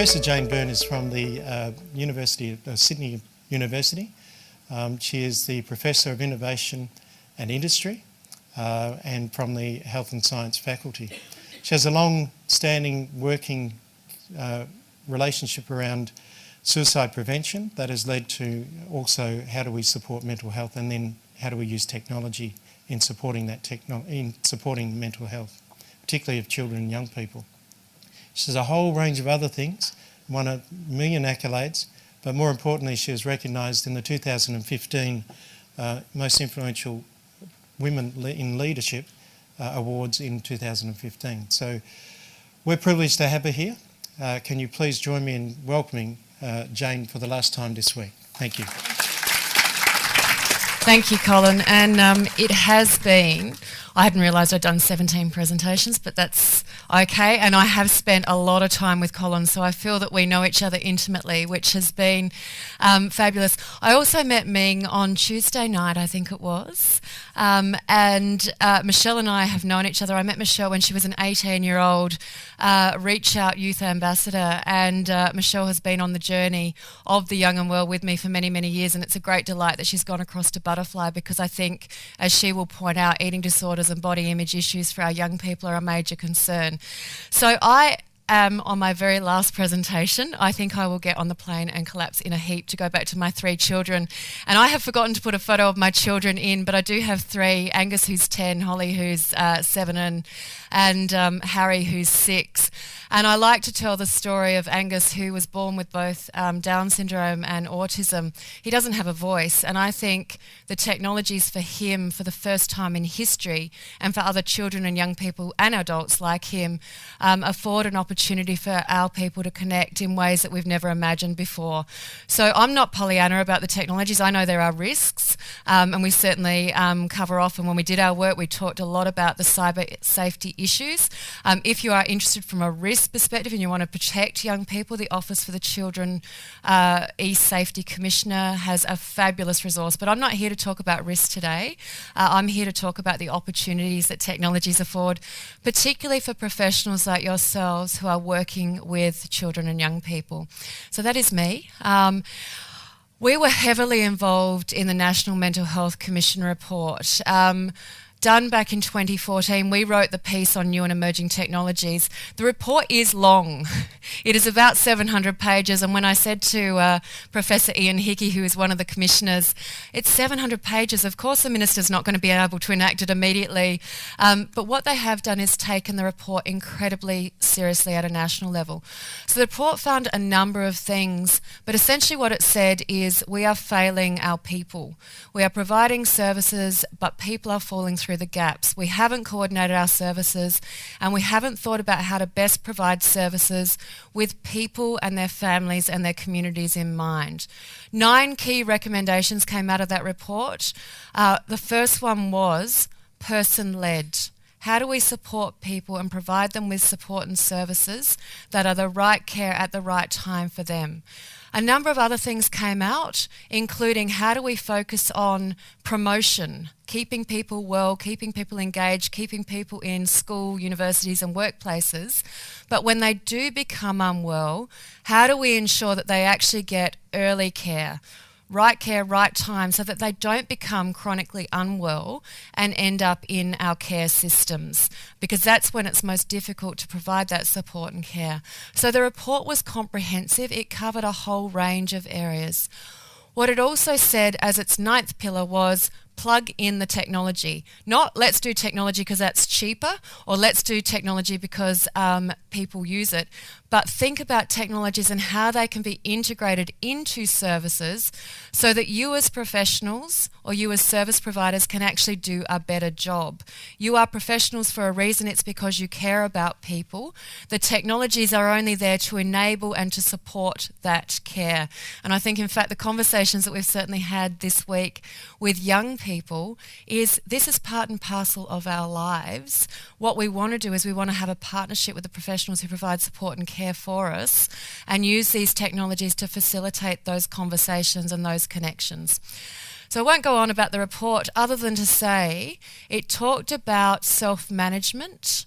Professor Jane Byrne is from the Sydney University. She is the Professor of Innovation and Industry and from the Health and Science faculty. She has a long-standing working relationship around suicide prevention that has led to also how do we support mental health, and then how do we use technology in supporting mental health, particularly of children and young people. She has a whole range of other things, won a million accolades, but more importantly she was recognised in the 2015 Most Influential Women in Leadership Awards in 2015. So we're privileged to have her here. Can you please join me in welcoming Jane for the last time this week. Thank you. Thank you, Colin. And it has been, I hadn't realised I'd done 17 presentations, but that's okay. And I have spent a lot of time with Colin, so I feel that we know each other intimately, which has been fabulous. I also met Ming on Tuesday night, I think it was. And Michelle and I have known each other. I met Michelle when she was an 18-year-old Reach Out Youth Ambassador, and Michelle has been on the journey of the young and well with me for many, many years, and it's a great delight that she's gone across to Butterfly, because I think, as she will point out, eating disorders and body image issues for our young people are a major concern. So I am on my very last presentation. I think I will get on the plane and collapse in a heap to go back to my 3 children. And I have forgotten to put a photo of my children in, but I do have 3, Angus who's 10, Holly who's 7 and Harry who's 6. And I like to tell the story of Angus, who was born with both Down syndrome and autism. He doesn't have a voice, and I think the technologies for him, for the first time in history, and for other children and young people and adults like him, afford an opportunity for our people to connect in ways that we've never imagined before. So I'm not Pollyanna about the technologies. I know there are risks, and we certainly cover off, and when we did our work we talked a lot about the cyber safety issues. If you are interested from a risk perspective and you want to protect young people, the Office for the Children E-Safety Commissioner has a fabulous resource. But I'm not here to talk about risk today. I'm here to talk about the opportunities that technologies afford, particularly for professionals like yourselves who are working with children and young people. So that is me. We were heavily involved in the National Mental Health Commission report. Done back in 2014, we wrote the piece on new and emerging technologies. The report is long. It is about 700 pages, and when I said to Professor Ian Hickey, who is one of the commissioners, it's 700 pages. Of course the minister's not going to be able to enact it immediately, but what they have done is taken the report incredibly seriously at a national level. So the report found a number of things, but essentially what it said is we are failing our people. We are providing services, but people are falling through the gaps. We haven't coordinated our services, and we haven't thought about how to best provide services with people and their families and their communities in mind. 9 key recommendations came out of that report. The first one was person-led. How do we support people and provide them with support and services that are the right care at the right time for them? A number of other things came out, including how do we focus on promotion, keeping people well, keeping people engaged, keeping people in school, universities and workplaces. But when they do become unwell, how do we ensure that they actually get early care, right time, so that they don't become chronically unwell and end up in our care systems, because that's when it's most difficult to provide that support and care. So the report was comprehensive. It covered a whole range of areas. What it also said as its 9th pillar was plug in the technology. Not let's do technology because that's cheaper, or let's do technology because people use it, but think about technologies and how they can be integrated into services so that you as professionals or you as service providers can actually do a better job. You are professionals for a reason. It's because you care about people. The technologies are only there to enable and to support that care. And I think, in fact, the conversations that we've certainly had this week with young people is this is part and parcel of our lives. What we want to do is we want to have a partnership with the professionals who provide support and care for us and use these technologies to facilitate those conversations and those connections. So I won't go on about the report other than to say it talked about self-management,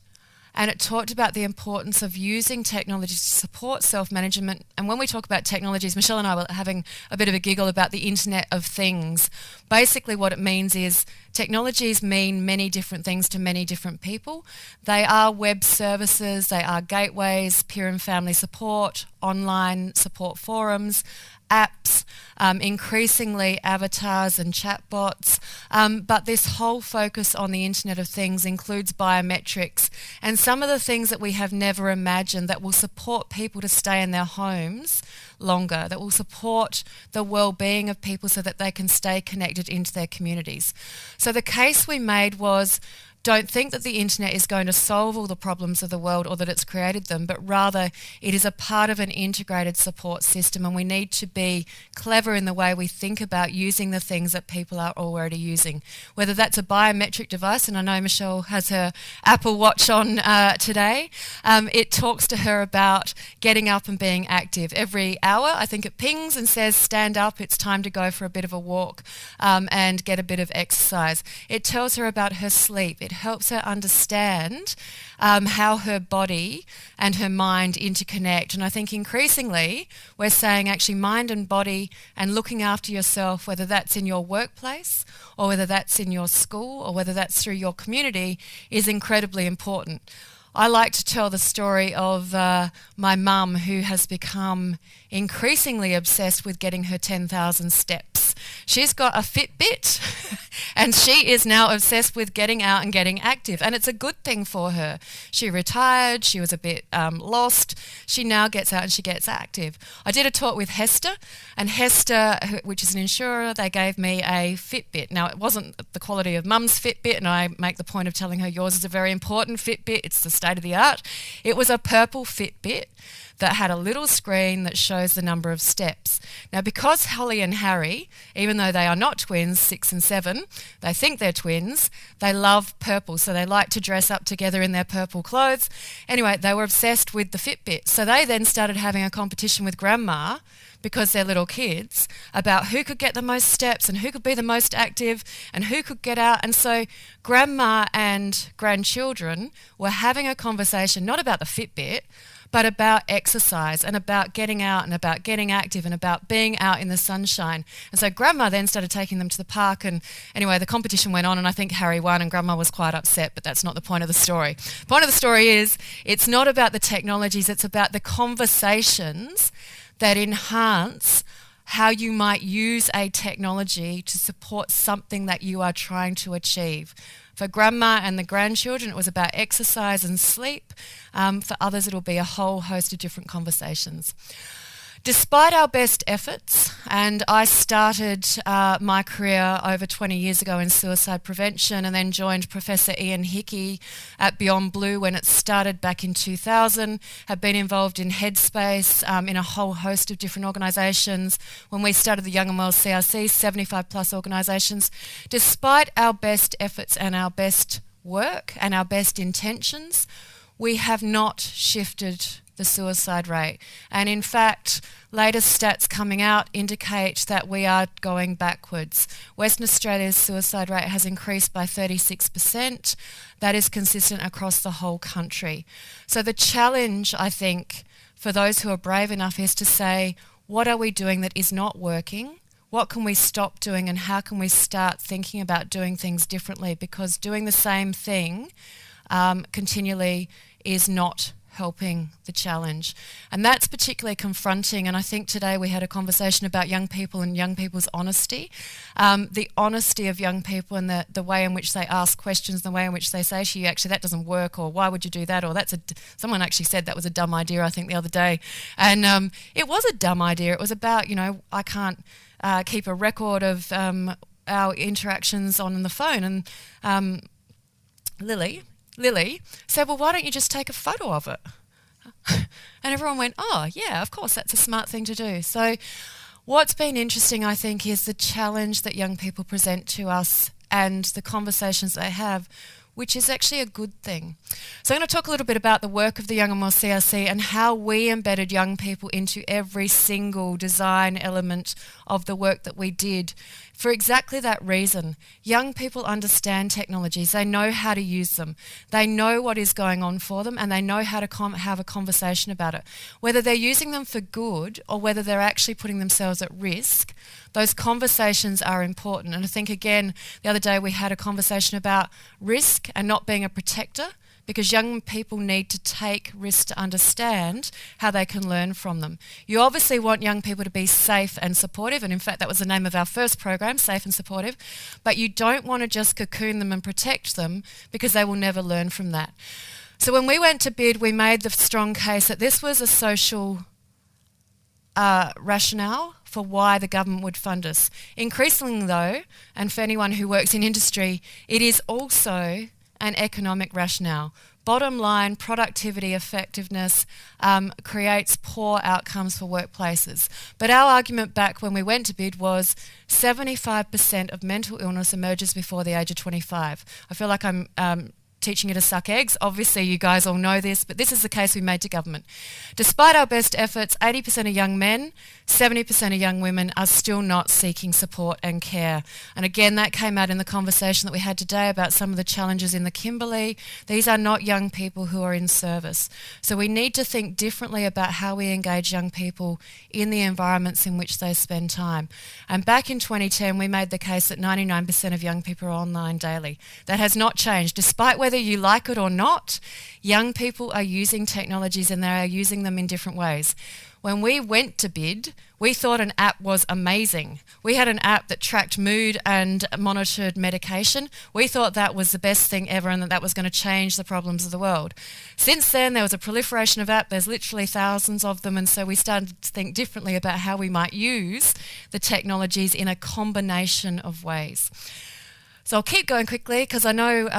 and it talked about the importance of using technology to support self-management. And when we talk about technologies, Michelle and I were having a bit of a giggle about the Internet of Things. Basically what it means is technologies mean many different things to many different people. They are web services, they are gateways, peer and family support, online support forums, apps, increasingly avatars and chatbots, but this whole focus on the Internet of Things includes biometrics and some of the things that we have never imagined that will support people to stay in their homes longer, that will support the well-being of people so that they can stay connected into their communities. So the case we made was, don't think that the internet is going to solve all the problems of the world or that it's created them, but rather it is a part of an integrated support system, and we need to be clever in the way we think about using the things that people are already using. Whether that's a biometric device, and I know Michelle has her Apple Watch on today, it talks to her about getting up and being active. Every hour, I think it pings and says, stand up, it's time to go for a bit of a walk and get a bit of exercise. It tells her about her sleep. It helps her understand how her body and her mind interconnect. And I think increasingly we're saying actually mind and body and looking after yourself, whether that's in your workplace or whether that's in your school or whether that's through your community, is incredibly important. I like to tell the story of my mum, who has become increasingly obsessed with getting her 10,000 steps. She's got a Fitbit and she is now obsessed with getting out and getting active, and it's a good thing for her. She retired, she was a bit lost, she now gets out and she gets active. I did a talk with Hester, and Hester, which is an insurer, they gave me a Fitbit. Now it wasn't the quality of mum's Fitbit, and I make the point of telling her yours is a very important Fitbit, it's the state of the art. It was a purple Fitbit that had a little screen that shows the number of steps. Now, because Holly and Harry, even though they are not twins, 6 and 7, they think they're twins, they love purple, so they like to dress up together in their purple clothes. Anyway, they were obsessed with the Fitbit, so they then started having a competition with Grandma, because they're little kids, about who could get the most steps and who could be the most active and who could get out. And so Grandma and grandchildren were having a conversation, not about the Fitbit, but about exercise and about getting out and about getting active and about being out in the sunshine. And so Grandma then started taking them to the park, and anyway, the competition went on, and I think Harry won and Grandma was quite upset, but that's not the point of the story. The point of the story is, it's not about the technologies, it's about the conversations that enhance how you might use a technology to support something that you are trying to achieve. For Grandma and the grandchildren, it was about exercise and sleep. For others, it'll be a whole host of different conversations. Despite our best efforts, and I started my career over 20 years ago in suicide prevention and then joined Professor Ian Hickey at Beyond Blue when it started back in 2000, have been involved in Headspace in a whole host of different organisations. When we started the Young and Well CRC, 75 plus organisations. Despite our best efforts and our best work and our best intentions, we have not shifted the suicide rate. And in fact, latest stats coming out indicate that we are going backwards. Western Australia's suicide rate has increased by 36%. That is consistent across the whole country. So the challenge, I think, for those who are brave enough is to say, what are we doing that is not working? What can we stop doing, and how can we start thinking about doing things differently? Because doing the same thing continually is not helping the challenge. And that's particularly confronting, and I think today we had a conversation about young people and young people's honesty. The honesty of young people and the way in which they ask questions, the way in which they say to you, actually that doesn't work, or why would you do that, or someone actually said that was a dumb idea, I think, the other day. And it was a dumb idea. It was about, I can't keep a record of our interactions on the phone. And Lily said, well, why don't you just take a photo of it? And everyone went, oh, yeah, of course, that's a smart thing to do. So what's been interesting, I think, is the challenge that young people present to us and the conversations they have, which is actually a good thing. So I'm going to talk a little bit about the work of the Young and Well CRC and how we embedded young people into every single design element of the work that we did for exactly that reason. Young people understand technologies. They know how to use them. They know what is going on for them, and they know how to have a conversation about it. Whether they're using them for good or whether they're actually putting themselves at risk, those conversations are important. And I think, again, the other day we had a conversation about risk and not being a protector, because young people need to take risks to understand how they can learn from them. You obviously want young people to be safe and supportive, and in fact that was the name of our first program, Safe and Supportive, but you don't want to just cocoon them and protect them, because they will never learn from that. So when we went to bid, we made the strong case that this was a social rationale for why the government would fund us. Increasingly though, and for anyone who works in industry, it is also an economic rationale. Bottom line, productivity, effectiveness creates poor outcomes for workplaces. But our argument back when we went to bid was 75% of mental illness emerges before the age of 25. I feel like I'm teaching you to suck eggs. Obviously, you guys all know this, but this is the case we made to government. Despite our best efforts, 80% of young men, 70% of young women are still not seeking support and care. And again, that came out in the conversation that we had today about some of the challenges in the Kimberley. These are not young people who are in service. So we need to think differently about how we engage young people in the environments in which they spend time. And back in 2010, we made the case that 99% of young people are online daily. That has not changed. Despite whether you like it or not, young people are using technologies, and they are using them in different ways. When we went to bid, we thought an app was amazing. We had an app that tracked mood and monitored medication. We thought that was the best thing ever, and that was going to change the problems of the world. Since then, there was a proliferation of apps. There's literally thousands of them, and so we started to think differently about how we might use the technologies in a combination of ways. So I'll keep going quickly because I know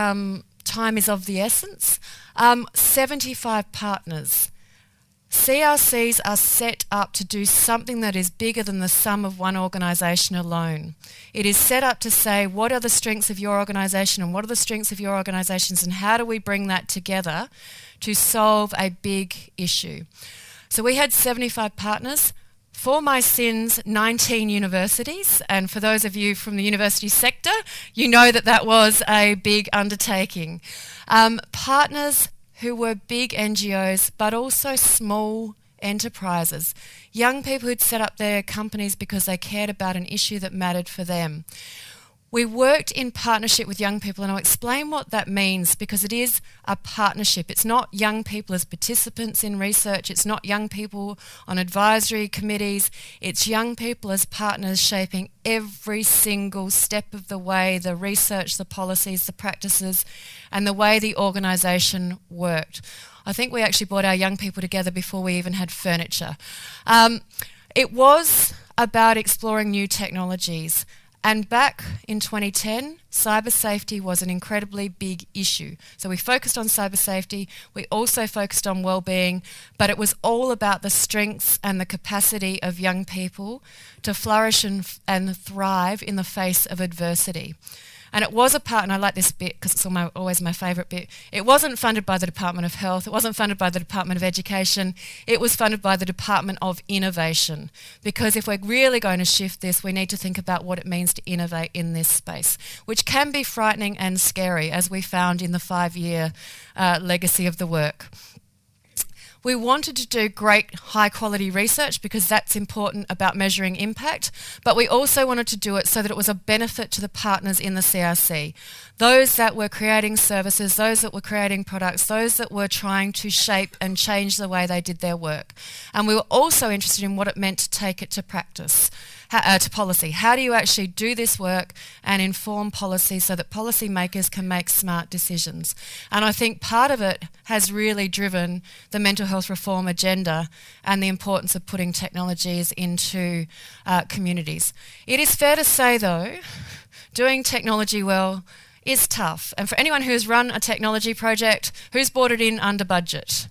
time is of the essence. 75 partners. CRCs are set up to do something that is bigger than the sum of one organisation alone. It is set up to say, what are the strengths of your organisation and what are the strengths of your organisations, and how do we bring that together to solve a big issue? So we had 75 partners. For my sins, 19 universities, and for those of you from the university sector, you know that that was a big undertaking. Partners who were big NGOs, but also small enterprises, young people who'd set up their companies because they cared about an issue that mattered for them. We worked in partnership with young people, and I'll explain what that means, because it is a partnership. It's not young people as participants in research. It's not young people on advisory committees. It's young people as partners shaping every single step of the way, the research, the policies, the practices, and the way the organisation worked. I think we actually brought our young people together before we even had furniture. It was about exploring new technologies. And back in 2010, cyber safety was an incredibly big issue. So we focused on cyber safety, we also focused on well-being, but it was all about the strengths and the capacity of young people to flourish and thrive in the face of adversity. And it was a part, and I like this bit because it's always my favourite bit, it wasn't funded by the Department of Health, it wasn't funded by the Department of Education, it was funded by the Department of Innovation. Because if we're really going to shift this, we need to think about what it means to innovate in this space, which can be frightening and scary, as we found in the 5-year legacy of the work. We wanted to do great high quality research because that's important about measuring impact, but we also wanted to do it so that it was a benefit to the partners in the CRC. Those that were creating services, those that were creating products, those that were trying to shape and change the way they did their work. And we were also interested in what it meant to take it to practice, to policy. How do you actually do this work and inform policy so that policymakers can make smart decisions? And I think part of it has really driven the mental health reform agenda and the importance of putting technologies into communities. It is fair to say, though, doing technology well is tough. And for anyone who's run a technology project, who's brought it in under budget?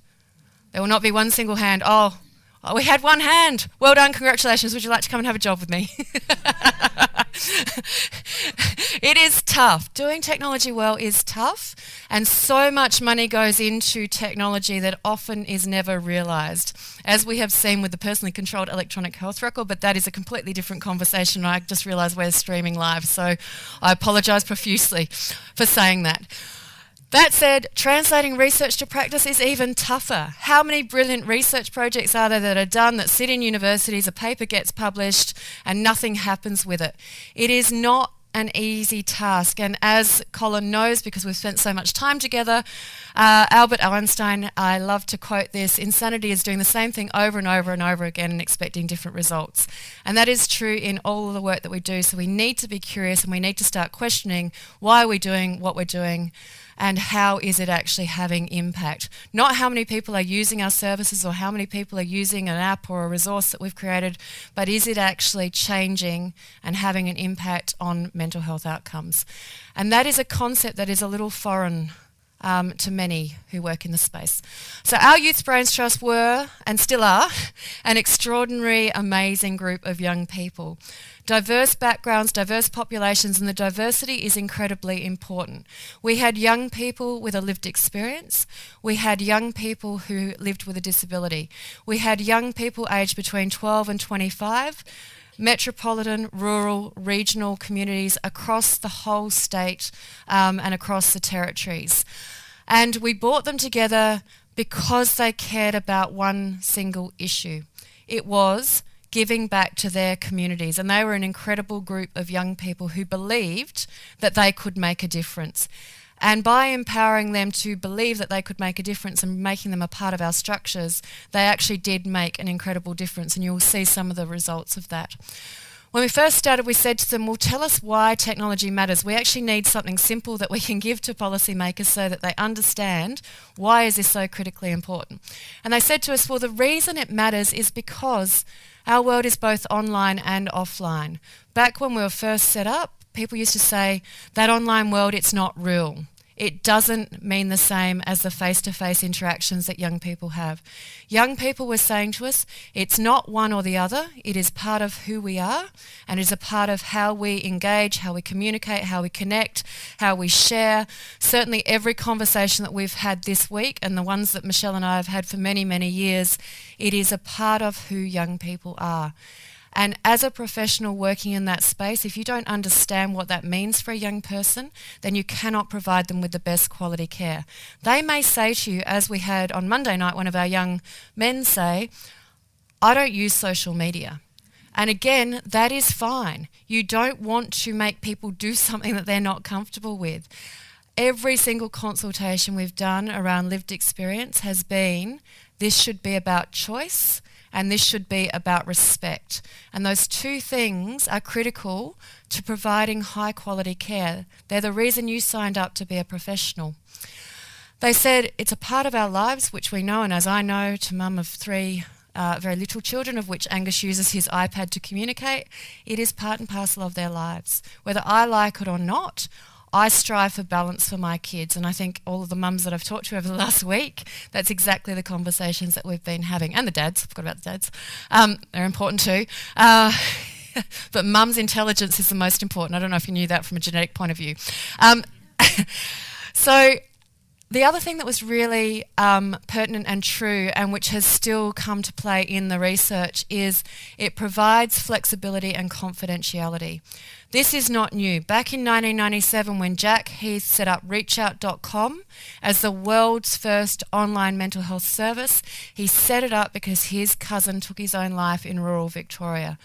There will not be one single hand. Oh, we had one hand. Well done, congratulations. Would you like to come and have a job with me? It is tough. Doing technology well is tough, and so much money goes into technology that often is never realised. as we have seen with the personally controlled electronic health record, but that is a completely different conversation. I just realised we're streaming live, so I apologise profusely for saying that. That said, translating research to practice is even tougher. How many brilliant research projects are there that are done that sit in universities, a paper gets published and nothing happens with it? It is not an easy task, and as Colin knows because we've spent so much time together, Albert Einstein, I love to quote this, insanity is doing the same thing over and over and over again and expecting different results. And that is true in all of the work that we do, so we need to be curious and we need to start questioning why are we doing what we're doing and how is it actually having impact. Not how many people are using our services or how many people are using an app or a resource that we've created, but is it actually changing and having an impact on mental health outcomes. And that is a concept that is a little foreign to many who work in the space. So our Youth Brains Trust were, and still are, an extraordinary, amazing group of young people. Diverse backgrounds, diverse populations, and the diversity is incredibly important. We had young people with a lived experience. We had young people who lived with a disability. We had young people aged between 12 and 25, metropolitan, rural, regional communities across the whole state and across the territories. And we brought them together because they cared about one single issue. It was giving back to their communities, and they were an incredible group of young people who believed that they could make a difference. And by empowering them to believe that they could make a difference and making them a part of our structures, they actually did make an incredible difference, and you'll see some of the results of that. When we first started, we said to them, well, tell us why technology matters. We actually need something simple that we can give to policymakers so that they understand why is this so critically important. And they said to us, well, the reason it matters is because our world is both online and offline. Back when we were first set up, people used to say, that online world, it's not real. It doesn't mean the same as the face-to-face interactions that young people have. Young people were saying to us, it's not one or the other, it is part of who we are, and it is a part of how we engage, how we communicate, how we connect, how we share. Certainly every conversation that we've had this week, and the ones that Michelle and I have had for many, many years, it is a part of who young people are. And as a professional working in that space, if you don't understand what that means for a young person, then you cannot provide them with the best quality care. They may say to you, as we had on Monday night, one of our young men say, I don't use social media. And again, that is fine. You don't want to make people do something that they're not comfortable with. Every single consultation we've done around lived experience has been, this should be about choice, and this should be about respect. And those two things are critical to providing high quality care. They're the reason you signed up to be a professional. They said it's a part of our lives, which we know, and as I know, to mum of three very little children, of which Angus uses his iPad to communicate, it is part and parcel of their lives. Whether I like it or not, I strive for balance for my kids, and I think all of the mums that I've talked to over the last week, that's exactly the conversations that we've been having. And the dads, I forgot about the dads. They're important too. But mum's intelligence is the most important. I don't know if you knew that from a genetic point of view. So the other thing that was really pertinent and true, and which has still come to play in the research, is it provides flexibility and confidentiality. This is not new. Back in 1997, when Jack Heath set up reachout.com as the world's first online mental health service, he set it up because his cousin took his own life in rural Victoria.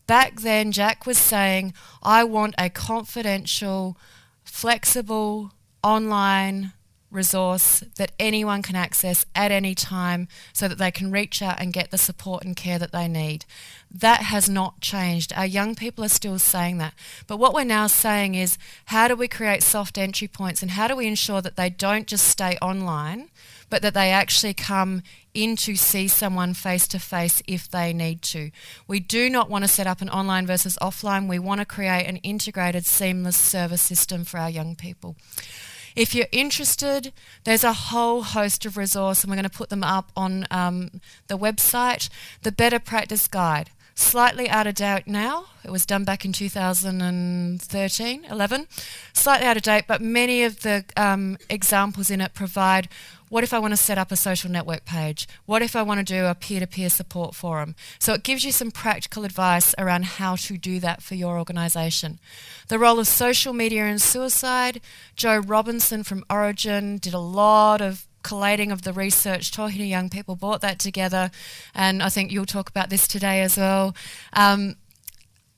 Back then, Jack was saying, I want a confidential, flexible, online resource that anyone can access at any time so that they can reach out and get the support and care that they need. That has not changed. Our young people are still saying that. But what we're now saying is, how do we create soft entry points, and how do we ensure that they don't just stay online, but that they actually come in to see someone face to face if they need to. We do not want to set up an online versus offline. We want to create an integrated, seamless service system for our young people. If you're interested, there's a whole host of resources, and we're going to put them up on the website. The Better Practice Guide. slightly out of date now. It was done back in 2013, 11. Slightly out of date, but many of the examples in it provide, what if I want to set up a social network page? What if I want to do a peer-to-peer support forum? So it gives you some practical advice around how to do that for your organisation. The role of social media in suicide. Joe Robinson from Origin did a lot of collating of the research, talking to young people, brought that together, and I think you'll talk about this today as well.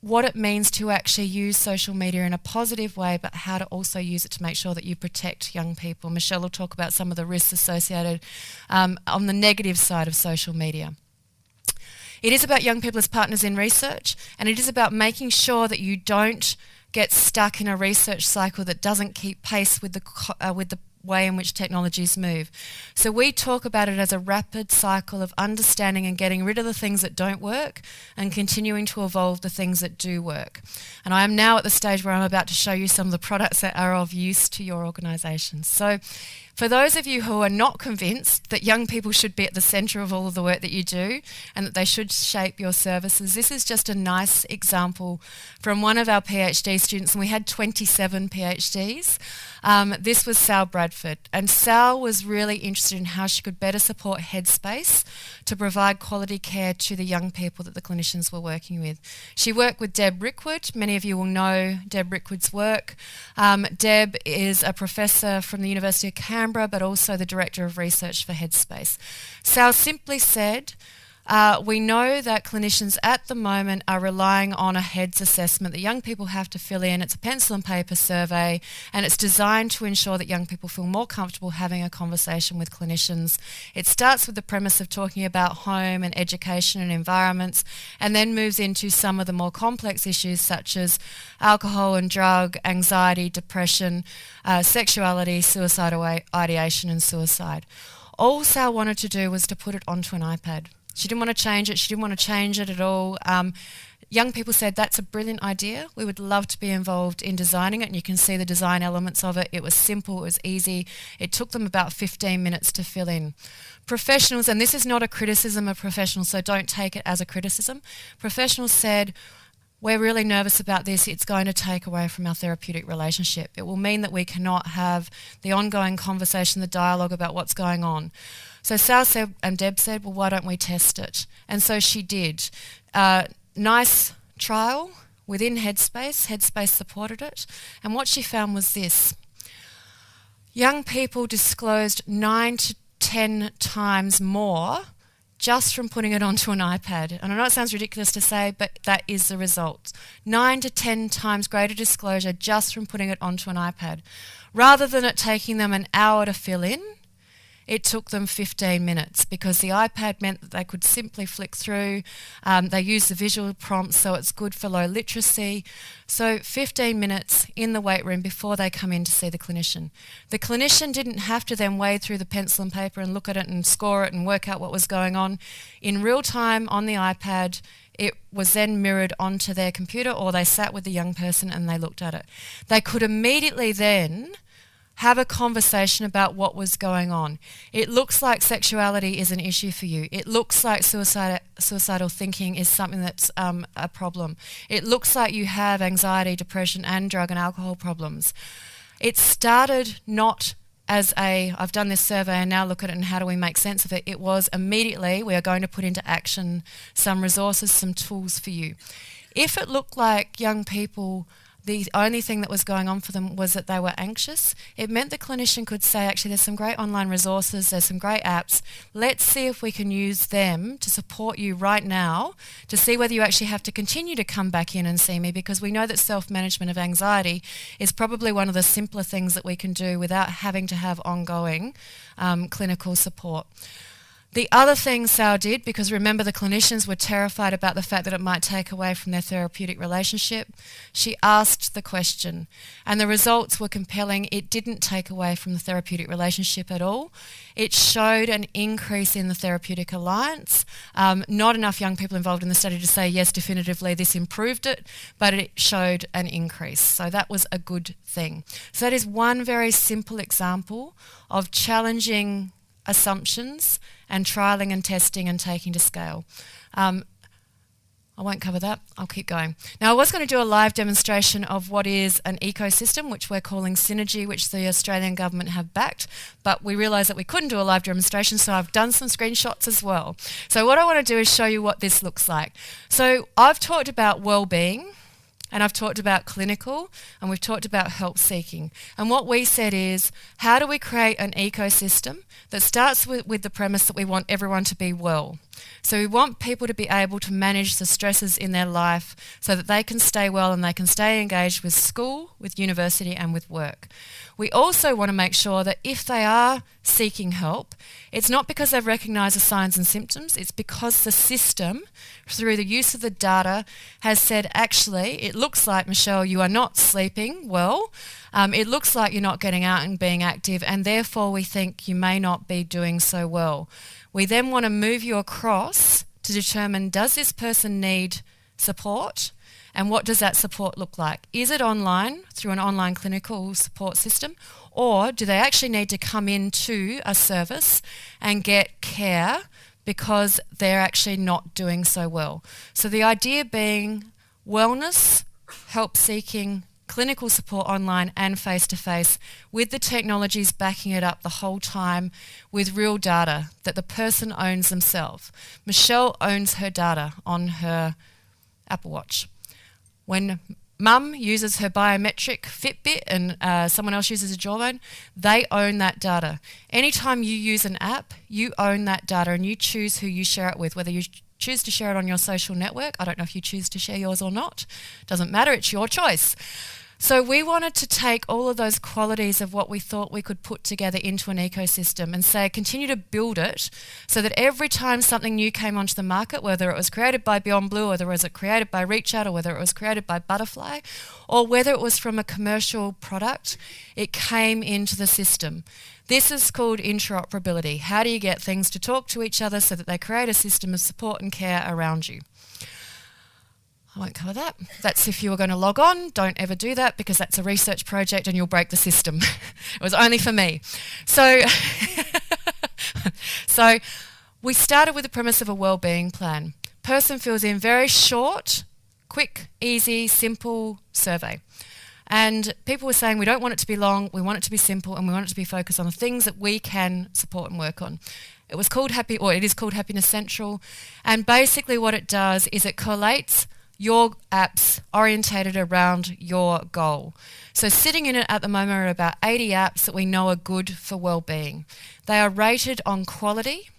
What it means to actually use social media in a positive way, but how to also use it to make sure that you protect young people. Michelle will talk about some of the risks associated on the negative side of social media. It is about young people as partners in research, and it is about making sure that you don't get stuck in a research cycle that doesn't keep pace with the way in which technologies move. So we talk about it as a rapid cycle of understanding and getting rid of the things that don't work and continuing to evolve the things that do work. And I am now at the stage where I'm about to show you some of the products that are of use to your organisation. So for those of you who are not convinced that young people should be at the centre of all of the work that you do and that they should shape your services, this is just a nice example from one of our PhD students, and we had 27 PhDs. This was Sal Bradford, and Sal was really interested in how she could better support Headspace to provide quality care to the young people that the clinicians were working with. She worked with Deb Rickwood. Many of you will know Deb Rickwood's work. Deb is a professor from the University of Canberra, but also the Director of Research for Headspace. Sal simply said, we know that clinicians at the moment are relying on a HEADS assessment that young people have to fill in. It's a pencil and paper survey, and it's designed to ensure that young people feel more comfortable having a conversation with clinicians. It starts with the premise of talking about home and education and environments, and then moves into some of the more complex issues such as alcohol and drug, anxiety, depression, sexuality, suicidal ideation and suicide. All Sal wanted to do was to put it onto an iPad. She didn't want to change it. She didn't want to change it at all. Young people said, that's a brilliant idea. We would love to be involved in designing it. And you can see the design elements of it. It was simple. It was easy. It took them about 15 minutes to fill in. Professionals, and this is not a criticism of professionals, so don't take it as a criticism. Professionals said, we're really nervous about this. It's going to take away from our therapeutic relationship. It will mean that we cannot have the ongoing conversation, the dialogue about what's going on. So Sal said, and Deb said, well, why don't we test it? And so she did. Nice trial within Headspace. Headspace supported it. And what she found was this. Young people disclosed 9 to 10 times more just from putting it onto an iPad. And I know it sounds ridiculous to say, but that is the result. 9 to 10 times greater disclosure just from putting it onto an iPad. Rather than it taking them an hour to fill in, it took them 15 minutes because the iPad meant that they could simply flick through. They use the visual prompts, so it's good for low literacy. So 15 minutes in the wait room before they come in to see the clinician. The clinician didn't have to then wade through the pencil and paper and look at it and score it and work out what was going on. In real time on the iPad, it was then mirrored onto their computer, or they sat with the young person and they looked at it. They could immediately then have a conversation about what was going on. It looks like sexuality is an issue for you. It looks like suicidal thinking is something that's a problem. It looks like you have anxiety, depression, and drug and alcohol problems. It started not as I've done this survey and now look at it and how do we make sense of it. It was immediately, we are going to put into action some resources, some tools for you. If it looked like young people, the only thing that was going on for them was that they were anxious, it meant the clinician could say, actually, there's some great online resources, there's some great apps. Let's see if we can use them to support you right now to see whether you actually have to continue to come back in and see me, because we know that self-management of anxiety is probably one of the simpler things that we can do without having to have ongoing clinical support. The other thing Sal did, because remember the clinicians were terrified about the fact that it might take away from their therapeutic relationship, she asked the question, and the results were compelling. It didn't take away from the therapeutic relationship at all. It showed an increase in the therapeutic alliance. Not enough young people involved in the study to say, yes, definitively this improved it, but it showed an increase. So that was a good thing. So that is one very simple example of challenging assumptions and trialling and testing and taking to scale. I won't cover that. I'll keep going. Now, I was going to do a live demonstration of what is an ecosystem, which we're calling Synergy, which the Australian government have backed, but we realised that we couldn't do a live demonstration, so I've done some screenshots as well. So what I want to do is show you what this looks like. So I've talked about well-being, and I've talked about clinical, and we've talked about help seeking. And what we said is, how do we create an ecosystem that starts with the premise that we want everyone to be well? So we want people to be able to manage the stresses in their life so that they can stay well and they can stay engaged with school, with university and with work. We also want to make sure that if they are seeking help, it's not because they've recognised the signs and symptoms, it's because the system, through the use of the data, has said, actually, it looks like, Michelle, you are not sleeping well, it looks like you're not getting out and being active, and therefore we think you may not be doing so well. We then want to move you across to determine, does this person need support? And what does that support look like? Is it online, through an online clinical support system? Or do they actually need to come into a service and get care because they're actually not doing so well? So the idea being wellness, help seeking, clinical support online and face-to-face, with the technologies backing it up the whole time with real data that the person owns themselves. Michelle owns her data on her Apple Watch. When Mum uses her biometric Fitbit and someone else uses a Jawbone, they own that data. Anytime you use an app, you own that data and you choose who you share it with, whether you choose to share it on your social network. I don't know if you choose to share yours or not. Doesn't matter, it's your choice. So we wanted to take all of those qualities of what we thought we could put together into an ecosystem and say, continue to build it so that every time something new came onto the market, whether it was created by Beyond Blue or whether it was created by Reach Out or whether it was created by Butterfly or whether it was from a commercial product, it came into the system. This is called interoperability. How do you get things to talk to each other so that they create a system of support and care around you? I won't cover that. That's if you were going to log on. Don't ever do that because that's a research project and you'll break the system. It was only for me. So we started with the premise of a wellbeing plan. Person fills in very short, quick, easy, simple survey. And people were saying we don't want it to be long, we want it to be simple, and we want it to be focused on the things that we can support and work on. It is called Happiness Central. And basically what it does is it collates your apps orientated around your goal. So sitting in it at the moment are about 80 apps that we know are good for well-being. They are rated on quality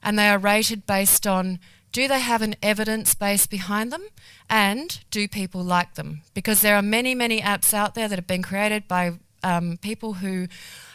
and they are rated based on, do they have an evidence base behind them and do people like them? Because there are many, many apps out there that have been created by people who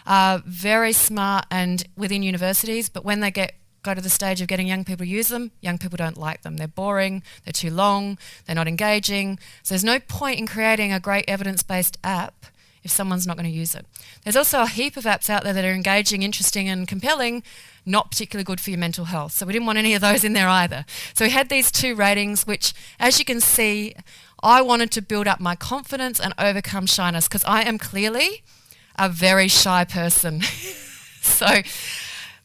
are very smart and within universities, but when they go to the stage of getting young people to use them, young people don't like them. They're boring, they're too long, they're not engaging. So there's no point in creating a great evidence-based app if someone's not going to use it. There's also a heap of apps out there that are engaging, interesting and compelling, not particularly good for your mental health. So we didn't want any of those in there either. So we had these two ratings, which, as you can see, I wanted to build up my confidence and overcome shyness because I am clearly a very shy person. So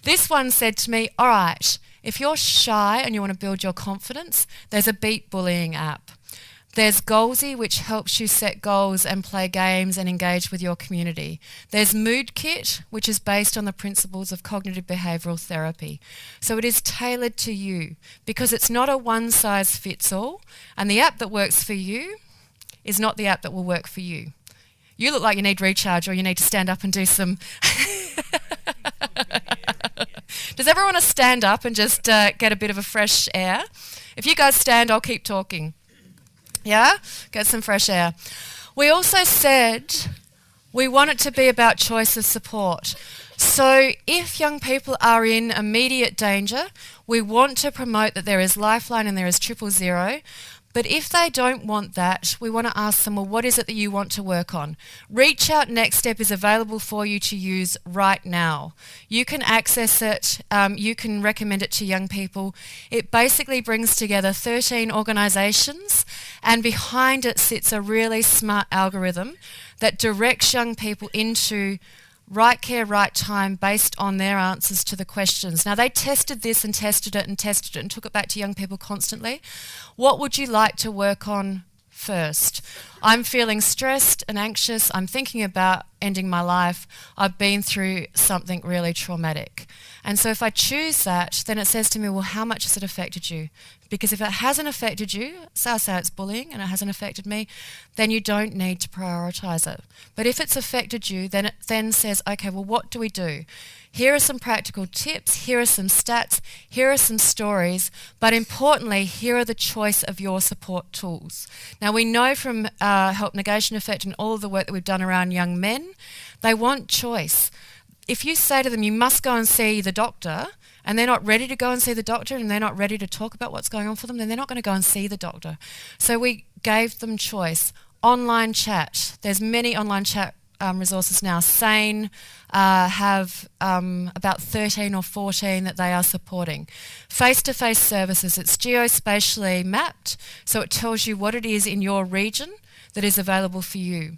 this one said to me, all right, if you're shy and you want to build your confidence, there's a beat bullying app. There's Goalsy, which helps you set goals and play games and engage with your community. There's Mood Kit, which is based on the principles of cognitive behavioural therapy. So it is tailored to you because it's not a one-size-fits-all, and the app that works for you is not the app that will work for you. You look like you need recharge or you need to stand up and do some... Does everyone want to stand up and just get a bit of a fresh air? If you guys stand, I'll keep talking. Yeah? Get some fresh air. We also said we want it to be about choice of support. So if young people are in immediate danger, we want to promote that there is Lifeline and there is 000. But if they don't want that, we want to ask them, well, what is it that you want to work on? Reach Out Next Step is available for you to use right now. You can access it, you can recommend it to young people. It basically brings together 13 organisations, and behind it sits a really smart algorithm that directs young people into right care, right time based on their answers to the questions. Now, they tested this and tested it and tested it and took it back to young people constantly. What would you like to work on first? I'm feeling stressed and anxious. I'm thinking about ending my life. I've been through something really traumatic. And so if I choose that, then it says to me, well, how much has it affected you? Because if it hasn't affected you, say it's bullying and it hasn't affected me, then you don't need to prioritise it. But if it's affected you, then it then says, okay, well, what do we do? Here are some practical tips, here are some stats, here are some stories, but importantly, here are the choice of your support tools. Now, we know from Help Negation Effect and all of the work that we've done around young men, they want choice. If you say to them, you must go and see the doctor, and they're not ready to go and see the doctor and they're not ready to talk about what's going on for them, then they're not going to go and see the doctor. So we gave them choice. Online chat. There's many online chat resources now. SANE have about 13 or 14 that they are supporting. Face-to-face services. It's geospatially mapped, so it tells you what it is in your region that is available for you.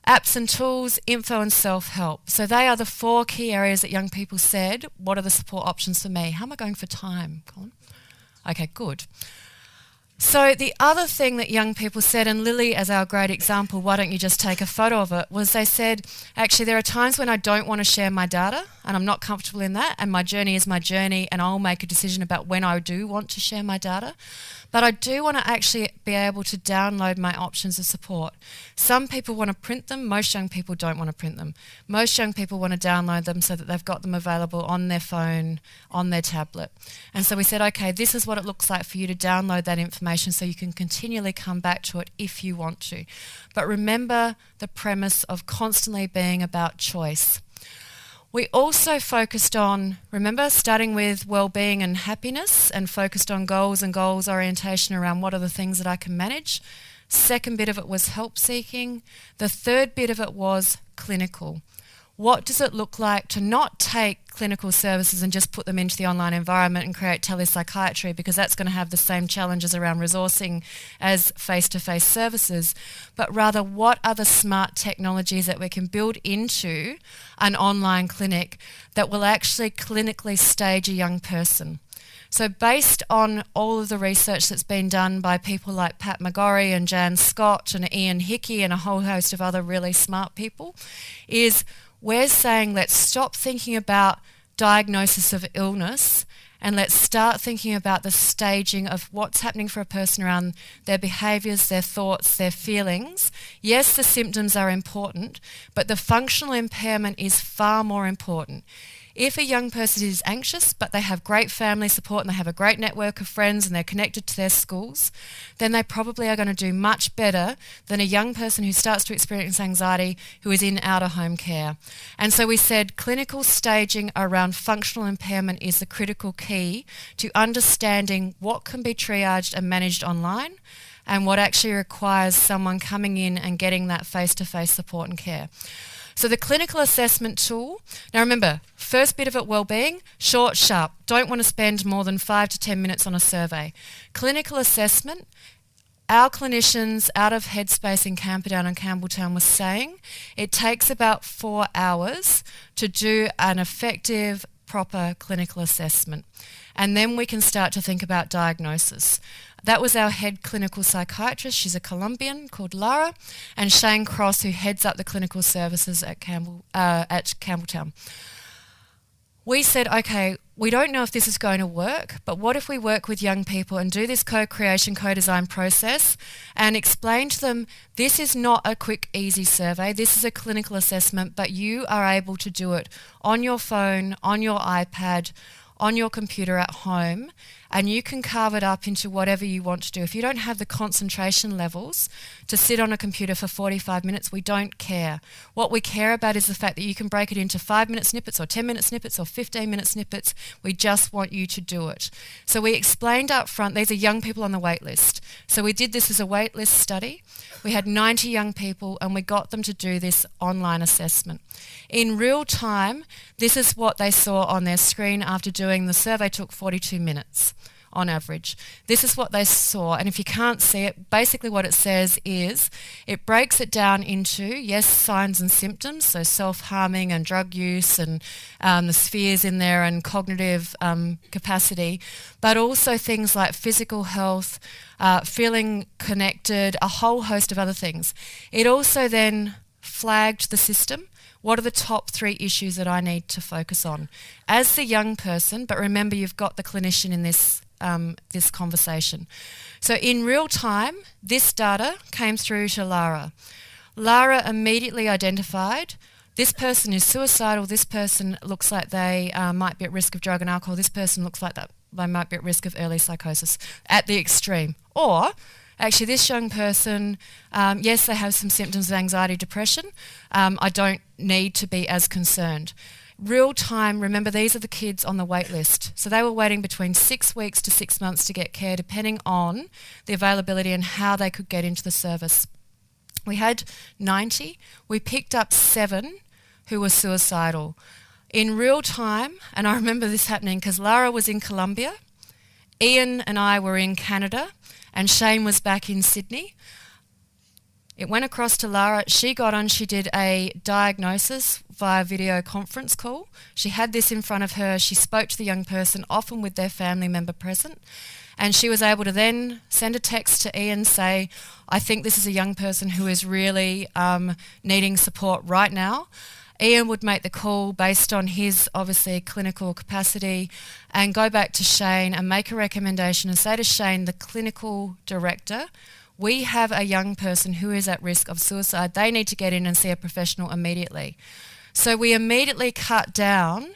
Apps and tools, info and self-help. So they are the 4 key areas that young people said, what are the support options for me? How am I going for time, Colin? Okay, good. So the other thing that young people said, and Lily as our great example, why don't you just take a photo of it, was they said, actually there are times when I don't want to share my data and I'm not comfortable in that, and my journey is my journey and I'll make a decision about when I do want to share my data. But I do want to actually be able to download my options of support. Some people want to print them. Most young people don't want to print them. Most young people want to download them so that they've got them available on their phone, on their tablet. And so we said, okay, this is what it looks like for you to download that information so you can continually come back to it if you want to. But remember the premise of constantly being about choice. We also focused on, remember, starting with well-being and happiness, and focused on goals and goals orientation around what are the things that I can manage. Second bit of it was help seeking. The third bit of it was clinical. What does it look like to not take clinical services and just put them into the online environment and create telepsychiatry, because that's going to have the same challenges around resourcing as face-to-face services, but rather what are the smart technologies that we can build into an online clinic that will actually clinically stage a young person. So based on all of the research that's been done by people like Pat McGorry and Jan Scott and Ian Hickey and a whole host of other really smart people, is we're saying let's stop thinking about diagnosis of illness and let's start thinking about the staging of what's happening for a person around their behaviours, their thoughts, their feelings. Yes, the symptoms are important, but the functional impairment is far more important. If a young person is anxious, but they have great family support and they have a great network of friends and they're connected to their schools, then they probably are going to do much better than a young person who starts to experience anxiety who is in out-of-home care. And so we said clinical staging around functional impairment is the critical key to understanding what can be triaged and managed online and what actually requires someone coming in and getting that face-to-face support and care. So the clinical assessment tool, now remember, first bit of it, well-being, short, sharp. Don't want to spend more than 5 to 10 minutes on a survey. Clinical assessment, our clinicians out of Headspace in Camperdown and Campbelltown was saying it takes about 4 hours to do an effective, proper clinical assessment. And then we can start to think about diagnosis. That was our head clinical psychiatrist. She's a Colombian called Lara, and Shane Cross, who heads up the clinical services at Campbelltown. We said, okay, we don't know if this is going to work, but what if we work with young people and do this co-creation, co-design process and explain to them this is not a quick, easy survey. This is a clinical assessment, but you are able to do it on your phone, on your iPad, on your computer at home, and you can carve it up into whatever you want to do. If you don't have the concentration levels to sit on a computer for 45 minutes, we don't care. What we care about is the fact that you can break it into 5-minute snippets or 10-minute snippets or 15-minute snippets. We just want you to do it. So we explained up front, these are young people on the wait list. So we did this as a wait list study. We had 90 young people and we got them to do this online assessment. In real time, this is what they saw on their screen after doing the survey. Took 42 minutes on average. This is what they saw, and if you can't see it, basically what it says is it breaks it down into, yes, signs and symptoms, so self-harming and drug use and the spheres in there and cognitive capacity, but also things like physical health, feeling connected, a whole host of other things. It also then flagged the system. What are the top 3 issues that I need to focus on as the young person? But remember, you've got the clinician in this this conversation. So in real time, this data came through to Lara. Lara immediately identified this person is suicidal, this person looks like they might be at risk of drug and alcohol, this person looks like that they might be at risk of early psychosis at the extreme. Or actually, this young person, yes, they have some symptoms of anxiety, depression. I don't need to be as concerned. Real time, remember, these are the kids on the wait list. So they were waiting between 6 weeks to 6 months to get care, depending on the availability and how they could get into the service. We had 90. We picked up 7 who were suicidal. In real time, and I remember this happening because Lara was in Colombia, Ian and I were in Canada, and Shane was back in Sydney. It went across to Lara. She got on, she did a diagnosis via video conference call. She had this in front of her. She spoke to the young person, often with their family member present. And she was able to then send a text to Ian, say, I think this is a young person who is really needing support right now. Ian would make the call based on his, obviously, clinical capacity and go back to Shane and make a recommendation and say to Shane, the clinical director, we have a young person who is at risk of suicide. They need to get in and see a professional immediately. So we immediately cut down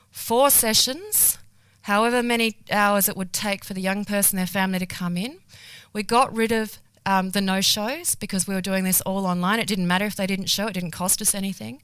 4 sessions, however many hours it would take for the young person, their family to come in. We got rid of the no-shows because we were doing this all online. It didn't matter if they didn't show, it didn't cost us anything.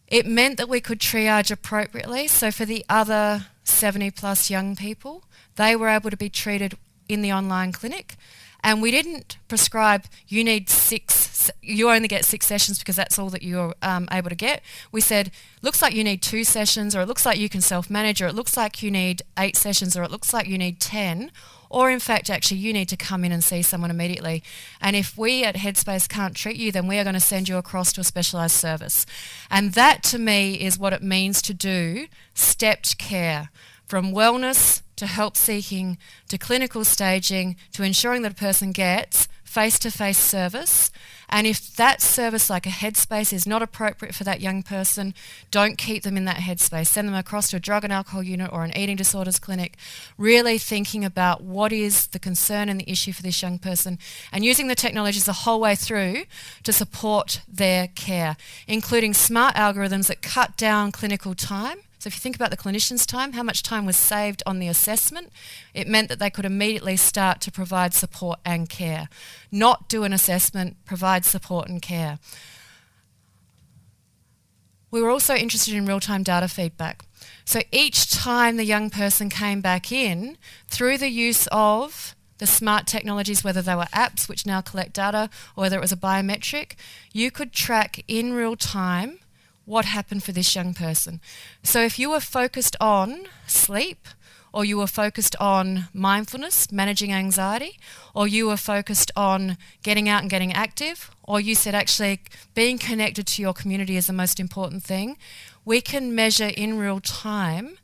It meant that we could triage appropriately. So for the other 70 plus young people, they were able to be treated in the online clinic. And we didn't prescribe, you need 6, you only get 6 sessions because that's all that you're able to get. We said, looks like you need 2 sessions, or it looks like you can self-manage, or it looks like you need 8 sessions, or it looks like you need 10. Or in fact, actually, you need to come in and see someone immediately. And if we at Headspace can't treat you, then we are going to send you across to a specialised service. And that, to me, is what it means to do stepped care, from wellness to help seeking to clinical staging to ensuring that a person gets face-to-face service. And if that service, like a Headspace, is not appropriate for that young person, don't keep them in that Headspace. Send them across to a drug and alcohol unit or an eating disorders clinic, really thinking about what is the concern and the issue for this young person and using the technologies the whole way through to support their care, including smart algorithms that cut down clinical time. So if you think about the clinician's time, how much time was saved on the assessment, it meant that they could immediately start to provide support and care. Not do an assessment, provide support and care. We were also interested in real-time data feedback. So each time the young person came back in, through the use of the smart technologies, whether they were apps which now collect data or whether it was a biometric, you could track in real time what happened for this young person. So if you were focused on sleep, or you were focused on mindfulness, managing anxiety, or you were focused on getting out and getting active, or you said actually being connected to your community is the most important thing, we can measure in real time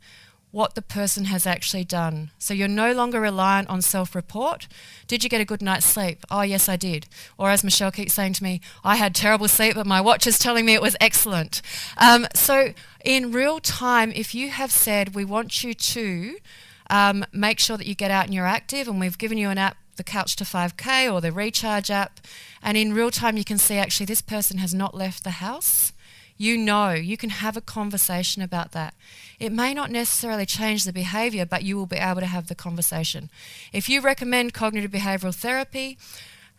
what the person has actually done. So you're no longer reliant on self-report. Did you get a good night's sleep? Oh, yes, I did. Or as Michelle keeps saying to me, I had terrible sleep, but my watch is telling me it was excellent. So in real time, if you have said, we want you to make sure that you get out and you're active, and we've given you an app, the Couch to 5K or the Recharge app, and in real time you can see actually this person has not left the house. You know, you can have a conversation about that. It may not necessarily change the behaviour, but you will be able to have the conversation. If you recommend cognitive behavioural therapy,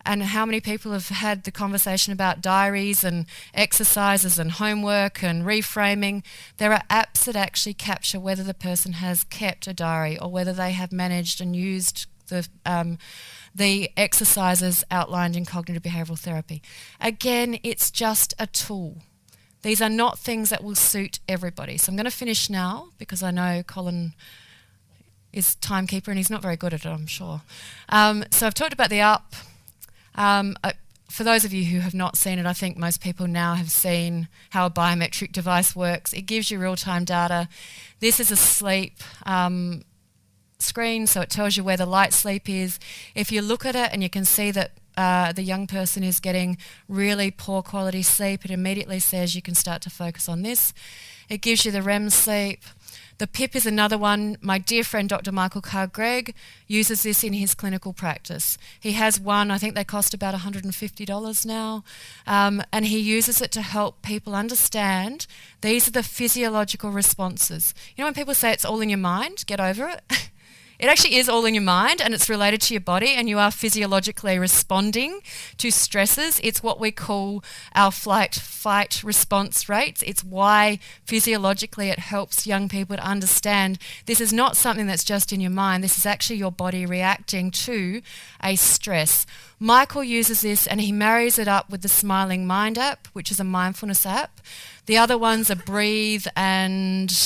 and how many people have had the conversation about diaries and exercises and homework and reframing, there are apps that actually capture whether the person has kept a diary or whether they have managed and used the exercises outlined in cognitive behavioural therapy. Again, it's just a tool. These are not things that will suit everybody. So I'm going to finish now because I know Colin is timekeeper, and he's not very good at it, I'm sure. So I've talked about the up. For those of you who have not seen it, I think most people now have seen how a biometric device works. It gives you real-time data. This is a sleep screen, so it tells you where the light sleep is. If you look at it and you can see that the young person is getting really poor quality sleep, it immediately says you can start to focus on this. It gives you the REM sleep. The PIP is another one. My dear friend Dr. Michael Carr-Gregg uses this in his clinical practice. He has one, I think they cost about $150 now, and he uses it to help people understand these are the physiological responses. You know when people say it's all in your mind, get over it? It actually is all in your mind, and it's related to your body, and you are physiologically responding to stresses. It's what we call our flight-fight response rates. It's why physiologically it helps young people to understand this is not something that's just in your mind. This is actually your body reacting to a stress. Michael uses this, and he marries it up with the Smiling Mind app, which is a mindfulness app. The other ones are Breathe and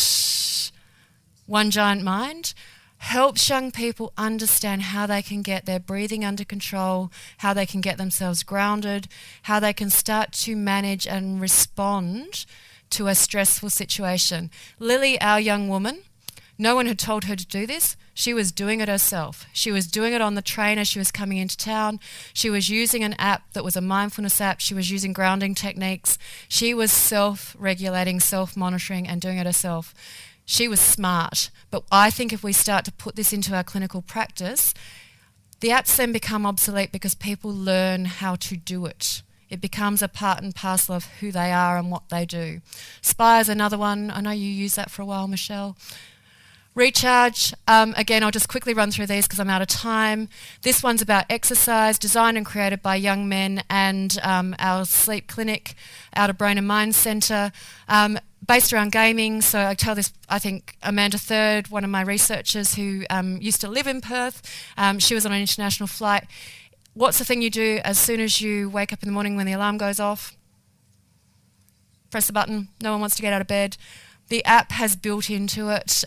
One Giant Mind. Helps young people understand how they can get their breathing under control, how they can get themselves grounded, how they can start to manage and respond to a stressful situation. Lily, our young woman, no one had told her to do this. She was doing it herself. She was doing it on the train as she was coming into town. She was using an app that was a mindfulness app. She was using grounding techniques. She was self-regulating, self-monitoring and doing it herself. She was smart, but I think if we start to put this into our clinical practice, the apps then become obsolete because people learn how to do it. It becomes a part and parcel of who they are and what they do. Spire's another one. I know you used that for a while, Michelle. Recharge, again, I'll just quickly run through these because I'm out of time. This one's about exercise, designed and created by young men and our sleep clinic out of Brain and Mind Centre. Based around gaming, so I tell this, I think Amanda Third, one of my researchers who used to live in Perth, she was on an international flight. What's the thing you do as soon as you wake up in the morning when the alarm goes off? Press the button, no one wants to get out of bed. The app has built into it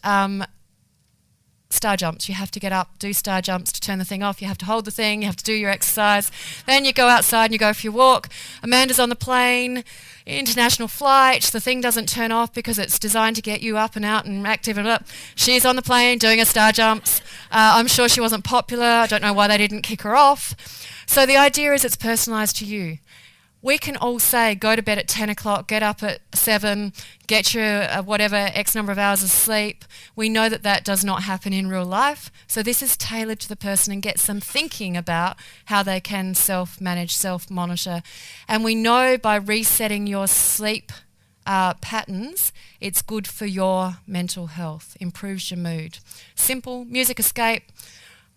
star jumps. You have to get up, do star jumps to turn the thing off. You have to hold the thing, you have to do your exercise. Then you go outside and you go for your walk. Amanda's on the plane, international flight. The thing doesn't turn off because it's designed to get you up and out and active and up. She's on the plane doing her star jumps. I'm sure she wasn't popular. I don't know why they didn't kick her off. So the idea is it's personalised to you. We can all say, go to bed at 10 o'clock, get up at 7, get your whatever X number of hours of sleep. We know that that does not happen in real life. So this is tailored to the person and gets them thinking about how they can self-manage, self-monitor. And we know by resetting your sleep patterns, it's good for your mental health, improves your mood. Simple, music escape.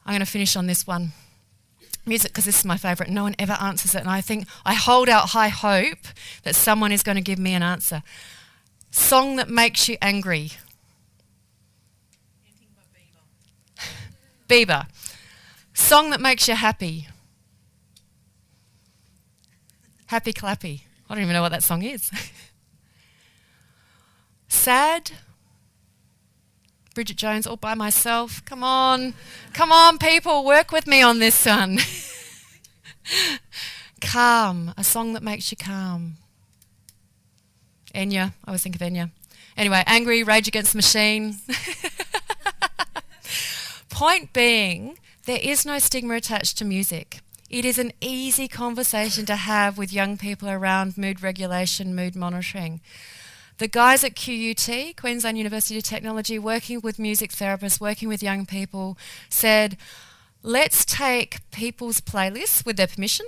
I'm going to finish on this one. Music, because this is my favourite. No one ever answers it, and I think I hold out high hope that someone is going to give me an answer. Song that makes you angry. Anything but Bieber. Bieber. Song that makes you happy. Happy Clappy. I don't even know what that song is. Sad. Bridget Jones, All By Myself. Come on, people, work with me on this one. Calm, a song that makes you calm. Enya, I always think of Enya. Anyway, Angry, Rage Against the Machine. Point being, there is no stigma attached to music. It is an easy conversation to have with young people around mood regulation, mood monitoring. The guys at QUT, Queensland University of Technology, working with music therapists, working with young people, said, let's take people's playlists with their permission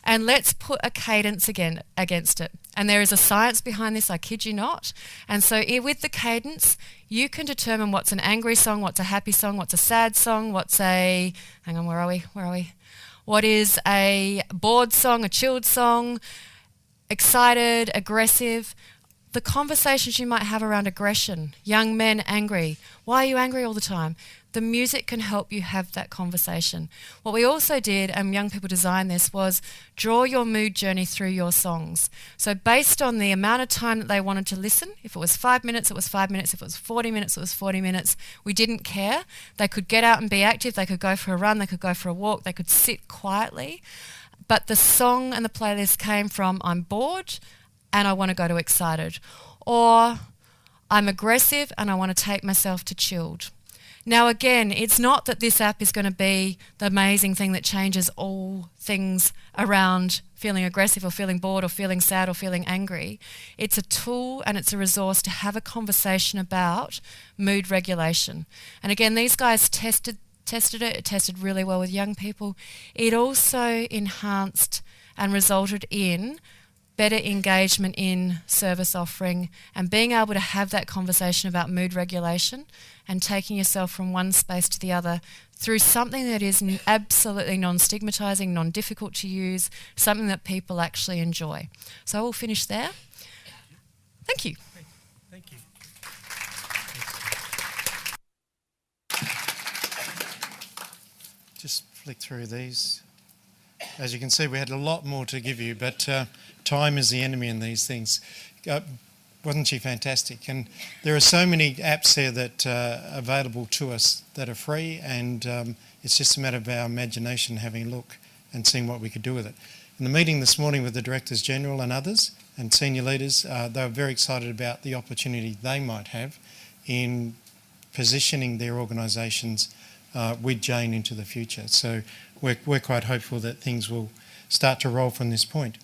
and let's put a cadence against it. And there is a science behind this, I kid you not. And so with the cadence, you can determine what's an angry song, what's a happy song, what's a sad song, what's a, hang on, where are we? What is a bored song, a chilled song, excited, aggressive. the conversations you might have around aggression, young men angry. Why are you angry all the time? The music can help you have that conversation. What we also did, and young people designed this, was draw your mood journey through your songs. So based on the amount of time that they wanted to listen, if it was 5 minutes, it was 5 minutes. If it was 40 minutes, it was 40 minutes. We didn't care. They could get out and be active. They could go for a run. They could go for a walk. They could sit quietly. But the song and the playlist came from I'm bored and I want to go to excited, or I'm aggressive and I want to take myself to chilled. Now again, it's not that this app is going to be the amazing thing that changes all things around feeling aggressive or feeling bored or feeling sad or feeling angry. It's a tool and it's a resource to have a conversation about mood regulation. And again, these guys tested it. It tested really well with young people. It also enhanced and resulted in better engagement in service offering and being able to have that conversation about mood regulation and taking yourself from one space to the other through something that is absolutely non-stigmatising, non-difficult to use, something that people actually enjoy. So I will finish there. Thank you. Thank you. Just flick through these. As you can see, we had a lot more to give you, but time is the enemy in these things. Wasn't she fantastic? And there are so many apps there that are available to us that are free, and it's just a matter of our imagination having a look and seeing what we could do with it. In the meeting this morning with the Directors General and others and senior leaders, they were very excited about the opportunity they might have in positioning their organisations with Jane into the future. So we're quite hopeful that things will start to roll from this point.